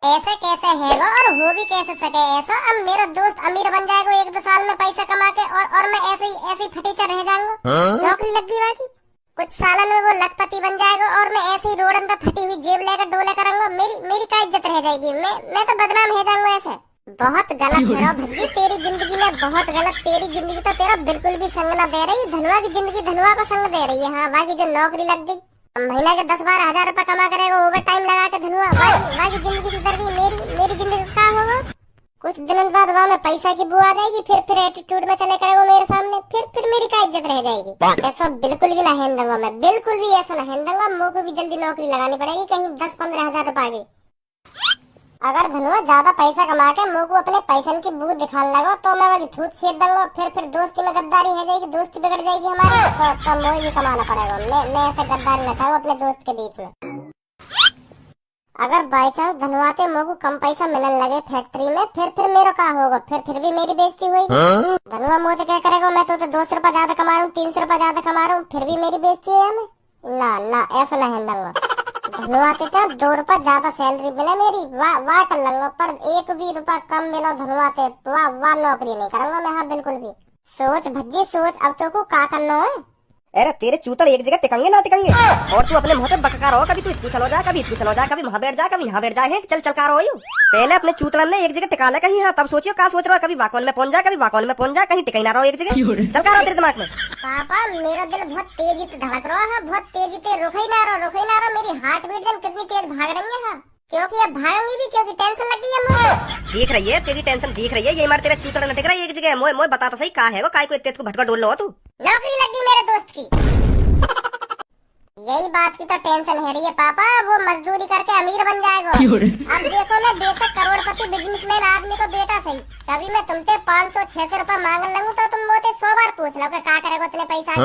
ऐसे कैसे हैगा और हो भी कैसे सके ऐसा। अब मेरा दोस्त अमीर बन जाएगा 1-2 साल में पैसा कमा के, और मैं ऐसे ही फटीचा रह जाऊंगा। नौकरी लग गई बाकी कुछ सालन में वो लखपति बन जाएगा और मैं ऐसे ही रोडन पे फटी हुई जेब लेकर डोले करूंगा। मेरी क्या इज्जत रह जाएगी। मैं तो बदनाम हो जाऊंगा ऐसे। बहुत गलत है भज्जी, तेरी जिंदगी में बहुत गलत। तेरी जिंदगी तो तेरा बिल्कुल भी संग न दे रही। धनुआ की जिंदगी धनुआ को संग दे रही है। हाँ, बाकी जो नौकरी लग गई, महीना के 10-12 हजार रुपए कमा करेगा ओवर टाइम लगा के धनुआ, बाकी जिंदगी सुधर गई। मेरी जिंदगी का क्या होगा? कुछ दिनों बाद वहाँ में पैसा की बुआ आ जाएगी, फिर एटीट्यूड में चले करेगा मेरे सामने, फिर मेरी क्या इज्जत रह जाएगी। ऐसा बिल्कुल भी ना हेन दूंगा मैं, बिल्कुल भी ऐसा ना हेन दूंगा। मुझ को भी जल्दी नौकरी लगानी पड़ेगी, कहीं 10-15 हजार रुपए की। अगर धनुआ ज्यादा पैसा कमा के मुझ को अपने पैसन की बू दिखाने लगा तो मैं वही थूत छेद दूंगा। फिर दोस्ती में गद्दारी है जाएगी, दोस्ती बिगड़ जाएगी हमारी। तो मुझे भी कमाना पड़ेगा। मैं ऐसे गद्दारी न चाहूँ अपने दोस्त के बीच में। अगर बाई चांस धनुआ के मुझ को कम पैसा मिलने लगे फैक्ट्री में, फिर मेरा क्या होगा? फिर भी मेरी बेइज्जती हुई। धनुआ मुझे क्या करेगा? मैं तो 200 रुपए ज्यादा कमा रहा हूँ, 300 रुपए ज्यादा कमा रहा हूँ, फिर भी मेरी बेइज्जती है। ना ऐसा नहीं दूंगा। धनुआ के चाहे 2 रुपए ज्यादा सैलरी मिले मेरी, वाह कर लूंगा, पर 1 भी रुपया कम मिलो धनुआ के, वाह नौकरी नहीं करूंगा मैं। हाँ बिल्कुल भी। सोच भज्जी सोच, अब तो को क्या करना है। अरे तेरे चूतड़ एक जगह टिकेंगे ना टिकेंगे। और तू अपने मुंह पे बकका रहो, कभी तू इतू चलो जा, कभी इतू चलो जा, कभी वहाँ बैठ जा, कभी यहाँ बैठ जाए। चल का रहो। पहले अपने चूतड़न ने एक जगह टिका ले कहीं। हाँ तब सोचियो क्या सोच रहा है। कभी वाकवन में पहुंच जा, कभी वाकवन में पहुंच जा, कहीं टिकाई ना रहो एक जगह। चल का रहो तेरे दिमाग में। पापा मेरा दिल बहुत तेजी से धड़क रहा है, बहुत तेजी से। रुक ही ना रहो। मेरी हार्ट बीट कितनी तेज भाग रही है। क्योंकि अब भागूंगी भी, क्योंकि टेंशन लग गई है मुझे। दिख रही है तेरी टेंशन, दिख रही है। ये मार तेरे चूतड़ न टिक रहा है एक जगह। मोए बता तो सही कहा है वो, काय को इतने को भटका डोल लो तू। नौकरी लग गई मेरे दोस्त की। यही बात की तो टेंशन है रही है पापा। वो मजदूरी करके अमीर बन जाएगा। अब देखो मैं बेशक करोड़पति बिजनेसमैन आदमी को बेटा सही, कभी मैं तुमसे 500-600 रुपए मांग लूँ तो तुम मुझे 100 बार पूछ लो क्या करेगा इतने पैसा।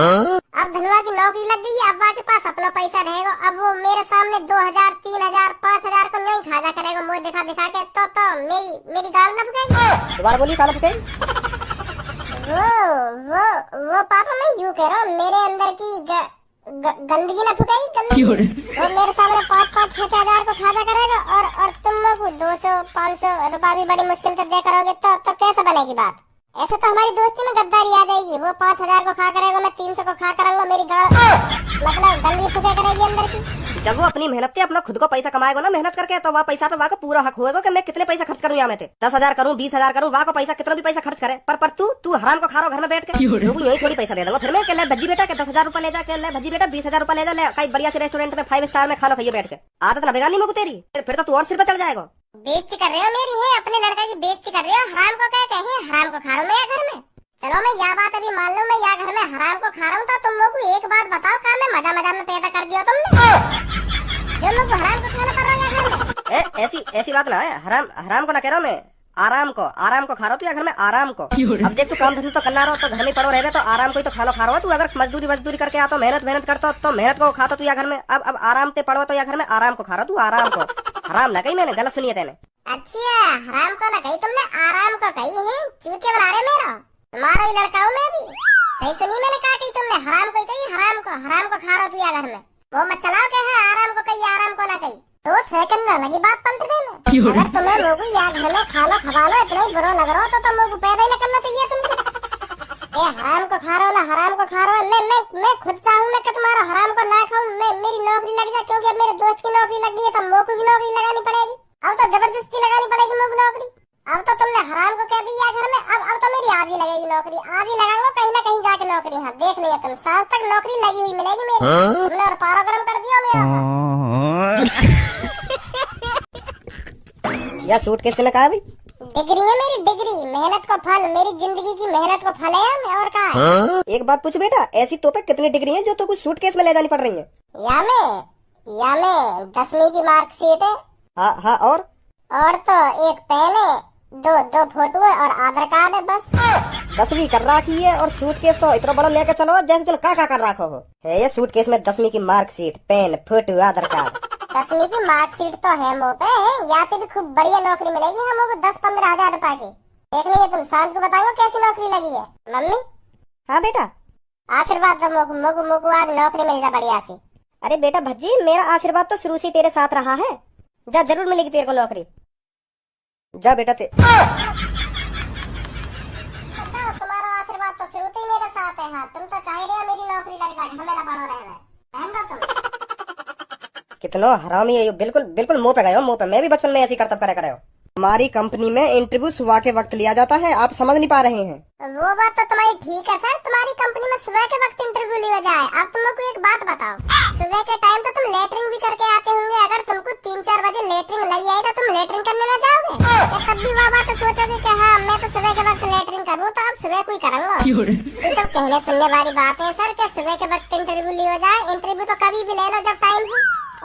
अब धनुआ की नौकरी लग गई है, अब वहाँ के पास अपना पैसा रहेगा। अब वो मेरे सामने 2000, 3000, 5000 को नहीं खाजा करेगा मुझे दिखा के। तो मेरी गाल न फुकेगी। दोबारा बोली गाल फुकेगी। वो पापा मैं यूँ कह रहा हूँ, मेरे अंदर की गंदगी न फुकाई। वो मेरे सामने 5-6 हजार को खाजा करेगा और तुम लोग 200-500 रुपए भी बड़ी मुश्किल से दे करोगे तो कैसे बनेगी बात। ऐसे तो हमारी दोस्ती में गद्दारी आ जाएगी। वो 5000 को खा करेगा, मैं 300 को खा करूंगा। मेरी गाल मतलब गंदगी फुके करेगी अंदर की। जब वो अपनी मेहनत से अपना खुद को पैसा कमाएगा ना मेहनत करके, तो वह पैसा पे वहाँ का पूरा हक होगा कि मैं कितने पैसा खर्च करूँ। यहाँ में 10,000 करूँ, 20,000 करूँ, वहाँ को पैसा कितना भी पैसा खर्च करे। पर तू हराम को खा रहा घर में बैठ के। यही थोड़ी पैसा दे दूंगा फिर मैं। ले भज्जी बेटा के 10,000 रुपए ले जा, के ले भज्जी बेटा 20,000 रुपए ले जा, ले कहीं बढ़िया से रेस्टोरेंट में 5 स्टार में खाना खाइए बैठ के। आदत लगेगा नहीं मुझे तेरी, फिर तो तू और सिर पे चढ़ जाएगा। बेइज्जती कर रहे हो मेरी है, अपने लड़का की बेइज्जती कर रहे हो। हराम को क्या कहे, हराम को खा रहा हूँ मैं घर में। चलो मैं यह बात अभी मान लूं, मैं यहाँ घर में हराम को खा रहा हूँ। तो तुम लोग को एक बात बताओ, क्या मैं मजा में पैदा कर दिया तुमने जो लोग हराम को खाना पड़ रहा है घर में। ऐसी बात ना है। हराम को ना कह रहा हूँ मैं, आराम को खा रहा तू या घर में आराम को। अब देख तू काम धंधा तो करना रहा तो घर में पड़ो रहे तो आराम को ही तो खाना खा रहा तू। अगर मजदूरी करके आता मेहनत करता तो मेहनत को खाता तू या घर में। अब आराम से पड़ो तो या घर में आराम को खा रहा तू। आराम को हराम ना कही मैंने, गलत सुनिए तेने। अच्छा हराम को ना कही तुमने, आराम को कही है। चूतिया बना रहे मेरा, तुम्हारा ही लड़का हूँ मैं भी। सही सुनी मैंने कहा कही तुमने, हराम को कही। हराम को खा रहा तू या घर में। वो मत चलाओ के है आराम को कही, आराम को ना कही। 2 सेकंड में लगी बात पलटने में। अगर तुम्हें लोगों या घर में खाना खवा लो इतना ही बुरा लग रहा हो तो लोगों पैदा ही न करना चाहिए तुमको। हराम को खा रहा हो ना, हराम को खा रहा हो। मैं खुद चाहूँ मैं कि तुम्हारा हराम को ना खाऊं, मेरी नौकरी लग जाए। क्योंकि अब मेरे दोस्त की नौकरी लग गई है तो मोको भी नौकरी लगानी पड़ेगी। अब तो जबरदस्ती लगानी पड़ेगी मोको नौकरी। अब तो तुमने हराम को कह दिया घर में, अब तो मेरी आज ही लगेगी नौकरी। आज ही लगाऊंगा कहीं ना कहीं जाके नौकरी। हाँ देख लिया तुम, साल तक नौकरी लगी हुई मिलेगी मेरी। तुमने और पारा गरम कर दिया मेरा। या सूट केस ने कहा भाई डिग्री है मेरी, डिग्री मेहनत को फल, मेरी जिंदगी की मेहनत को फल है। मैं और कहा एक बात पूछ बेटा, ऐसी तो पे कितनी डिग्री है जो तो कुछ सूट केस में ले जानी पड़ रही है? या में 10वीं की मार्कशीट है। हाँ और तो एक पेन है, दो फोटो है और आधार कार्ड है बस। 10वीं कर रखी है और सूटकेस इतना बड़ा लेकर चलो जैसे तुम का कर रखो हो। है ये सूटकेस में 10वीं की मार्कशीट, पेन, फोटो, आधार कार्ड। 10वीं की मार्कशीट तो है मुँह पे, यहाँ पे भी खूब बढ़िया नौकरी मिलेगी हमको 10-15 हजार रुपए की। देख लीजिए तुम, सांझ को बताओ कैसी नौकरी लगी है। मम्मी हाँ बेटा आशीर्वाद दो मोको आज नौकरी मिल जाए बढ़िया सी। अरे बेटा भज्जी मेरा आशीर्वाद तो शुरू से तेरे साथ रहा है। जा जरूर मिलेगी तेरे को नौकरी। जा बेटा ते बताओ, तुम्हारा आशीर्वाद तो शुरू से ही मेरे साथ है। हाँ, तुम तो चाह रहे हो मेरी नौकरी लग जाए, घर में ना पड़ो रहे। रहने दो तुम। कितना हरामी है ये, बिल्कुल बिल्कुल मुंह पे गए हो, मुंह पे। मैं भी बचपन में ऐसी करतब करे हो। हमारी कंपनी में इंटरव्यू सुबह के वक्त लिया जाता है, आप समझ नहीं पा रहे हैं। वो बात तो तुम्हारी ठीक है सर, तुम्हारी कंपनी में सुबह के वक्त इंटरव्यू लिया जाए। अब तुम लोग को एक बात बताओ, सुबह के टाइम तो तुम लेटरिंग भी करके आते होंगे। अगर तुमको 3-4 बजे लेटरिंग लगी आई तो तुम लेटरिंग करने ना जाओगे? या तब भी वह बात सोचोगे कि हाँ मैं तो सुबह के वक्त लेटरिंग करूँ, तो अब सुबह कोई करूँगा? ये सब कहने सुनने वाली बात है सर। क्या सुबह के वक्त इंटरव्यू लिया जाए? इंटरव्यू तो कभी भी ले लो जब टाइम हो।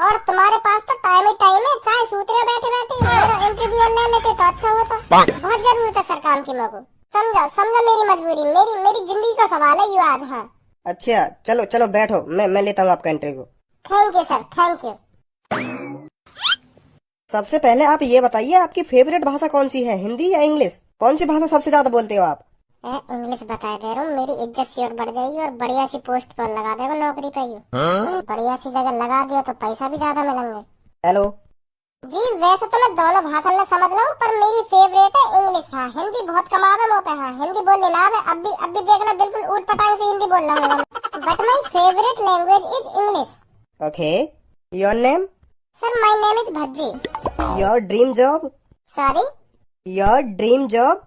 और तुम्हारे पास तो टाइम ही टाइम है, चाहे सूत रहे बैठे बैठे मेरा इंटरव्यू ले लेते तो अच्छा होता। बहुत जरूरत है सर काम की लोगों। समझो मेरी मजबूरी, मेरी जिंदगी का सवाल है ये आज। हाँ अच्छा चलो चलो बैठो, मैं लेता हूँ आपका interview. Thank you sir, thank you. सबसे पहले आप ये बताइए, आपकी फेवरेट भाषा कौन सी है, हिंदी या इंग्लिश? कौन सी भाषा सबसे ज्यादा बोलते हो आप? इंग्लिश बता दे रहा हूँ, मेरी इज्जत सी और बढ़ जाएगी और बढ़िया सी पोस्ट पर लगा देगा नौकरी पे। बढ़िया सी जगह लगा दिया तो पैसा भी ज्यादा मिलेंगे। हेलो जी वैसे तो मैं दोनों भाषा में समझ रहा हूँ, पर मेरी फेवरेट है इंग्लिश। हाँ हिंदी बहुत कमावे मुँह पे। हाँ हिंदी बोल लेना है, अब भी देखना बिल्कुल ऊट पटांग से हिंदी बोल रहा हूँ। But my favourite language is English. Okay, your name? Sir my name is Bhajji. Your dream job? Sorry? Your dream job?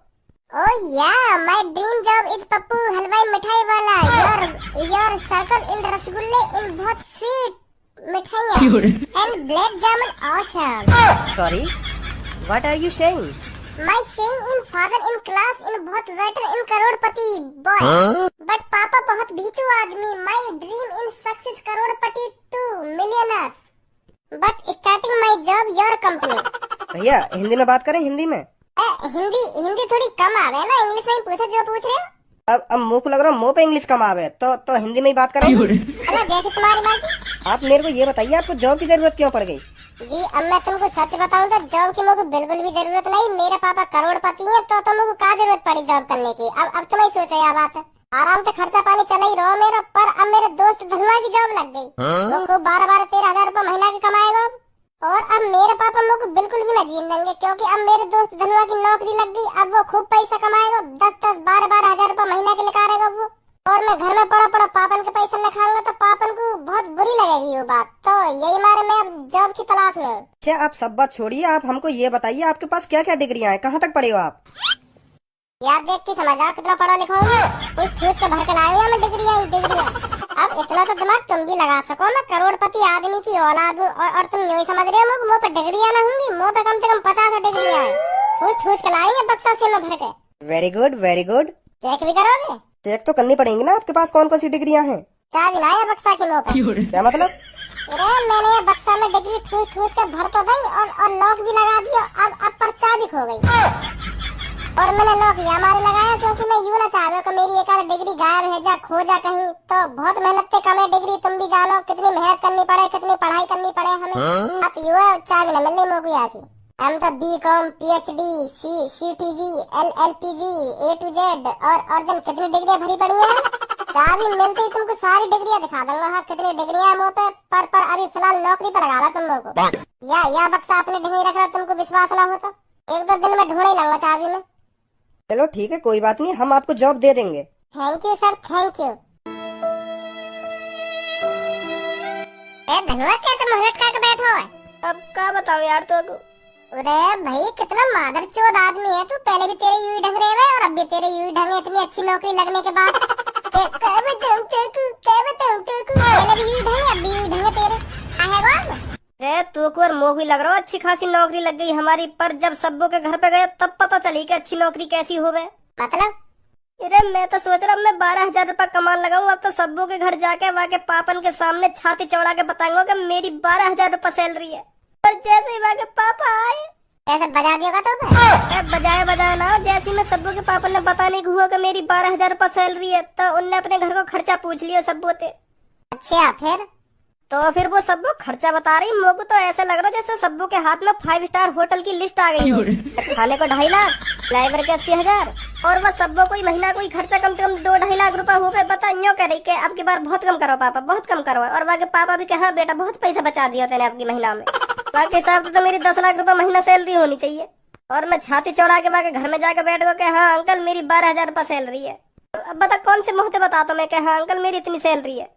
Oh yeah, my dream job is Pappu हलवाई मिठाई वाला। your circle in रसगुल्ले in बहुत sweet मिठाइयाँ and black jamun awesome। Sorry, what are you saying? My saying in father in class in बहुत waiter in Crorepati boy। but पापा बहुत भीचू आदमी। My dream in success Crorepati to millionaires। but starting my job your company। भैया हिंदी में बात करें, हिंदी में। हिंदी थोड़ी कम आवे ना, इंग्लिश में ही पूछो जो पूछ रहे हो। अब मुंह को लग रहा है मुंह पे इंग्लिश कम आवे, तो हिंदी में ही बात करें। जैसे तुम्हारी बात। आप मेरे को ये बताइए, आपको जॉब की जरूरत क्यों पड़ गई? जी अब मैं तुमको सच बताऊं तो जॉब की मुझे बिल्कुल भी जरूरत नहीं। मेरे पापा करोड़पति हैं, तो तुमको क्या जरूरत पड़ी जॉब करने की? अब तो नहीं सोचा यह बात है। आराम से खर्चा पानी चला ही रहो मेरा। पर अब मेरे दोस्त धनवा की जॉब लग गई, वो खूब 12-13 हजार रुपए महीना के कमाएगा। और अब मेरे पापा मुझको बिल्कुल भी न जीने देंगे, क्योंकि अब मेरे दोस्त धनवा की नौकरी लग गई। अब वो खूब पैसा कमाएगा, 10-10, 12-12 हजार रुपए महीना के लेकर वो। और मैं घर में पड़ा पापन के पैसा न खाऊंगा तो पापन को बहुत बुरी लगेगी वो बात। तो यही मारे मैं अब जॉब की तलाश में हूँ। अच्छा आप सब बात छोड़िए, आप हमको ये बताइए आपके पास क्या क्या डिग्रियां हैं, कहाँ तक पढ़े हो आप? याद देख के समझ आओ कितना पढ़ा लिखा हूँ। कुछ ठूस के भर के लाए मैं डिग्रियां। अब इतना तो दिमाग तुम भी लगा सको, मैं करोड़पति आदमी की औलाद हूँ और तुम यही समझ रहे हो मुँह पे डिग्रियां ना होंगी? मुँह पे कम से कम 50 डिग्रियां हैं। ठूस के लाएंगे बक्सा से में भर के। Very good very good. Check भी करोगे? चेक तो करनी पड़ेंगी ना, आपके पास कौन कौन सी डिग्रियां हैं? चाबी लाया बक्सा की मुँह पे। क्या मतलब? अरे मैंने ये बक्सा में डिग्री ठूस के भर तो दी और लॉक भी लगा दिया। अब पर चाबी खो गई और मैंने लॉक हमारे लगाया, क्योंकि मैं यूँ ना चाह रहा कि मेरी एक डिग्री गायब है जा खो जा कहीं। तो बहुत मेहनत से कमे डिग्री, तुम भी जानो कितनी मेहनत करनी पड़े, कितनी पढ़ाई करनी पड़े हमें। अब यूँ चाबी न मिलने मुझे आती। हम तो BCom, PhD, CTG, LLPG, A to Z और जन कितनी डिग्रियां भरी पड़ी हैं। चाबी मिलती तुमको सारी डिग्रियां दिखा दूंगा। हाँ कितनी डिग्रियां मुँह पे। पर अभी फिलहाल नौकरी पर लगा रहा तुम लोगों को। या बक्सा अपने डिग्री रख रहा, तुमको विश्वास ना होता 1-2 दिन में ढूंढ ही लूंगा चाबी में। चलो ठीक है, कोई बात नहीं, हम आपको जॉब दे देंगे। Thank you sir, thank you. धनवा कैसे मुंह लटका के बैठा है? अब क्या बताओ यार तो। अरे भाई कितना मादरचोद आदमी है तू। पहले भी तेरे यूं ढंग रहे हुए और अब भी तेरे यूं ढंग। इतनी अच्छी नौकरी लगने के बाद पहले भी यूं ढंग अब भी यूं ढंग तेरे। तू को मोह भी लग रहा हो, अच्छी खासी नौकरी लग गई हमारी। पर जब सब्बों के घर पे गए तब पता चली कि अच्छी नौकरी कैसी होवे। मतलब? अरे मैं तो सोच रहा हूँ मैं 12,000 रुपए कमाल लगाऊं। अब तो सब्बों के घर जाके वहाँ के पापन के सामने छाती चौड़ा के बताऊंगा कि मेरी 12,000 रुपए सैलरी है। पर जैसे ही वहाँ के पापा आए ऐसे बजा दिया तो बजाया ना। जैसे मैं सब्बों के पापा ने बताने को हुआ कि मेरी 12,000 रुपए सैलरी है, तो उनने अपने घर को खर्चा पूछ लिया सब्बों से। अच्छा फिर वो सब्बो खर्चा बता रही। मोको तो ऐसा लग रहा जैसे सब्बो के हाथ में 5 स्टार होटल की लिस्ट आ गई हो। खाने को 2.5 लाख, ड्राइवर के 80,000 और वह सब्बो कोई महीना कोई खर्चा कम से कम 2-2.5 लाख रुपए हो गए। बता यूँ कह रही के अब की बार बहुत कम करो पापा, बहुत कम करो। और वहाँ के पापा भी कहा बेटा बहुत पैसा बचा दिया तेने आपकी महीना में। बाकी हिसाब से तो मेरी 10 लाख रुपए महीना सैलरी होनी चाहिए। और मैं छाती चौड़ा के बाके घर में जाके बैठ गो के हाँ अंकल मेरी 12,000 रुपये सैलरी है। अब बता कौन से मुंह से बता तो मैं कि हाँ अंकल मेरी इतनी सैलरी है।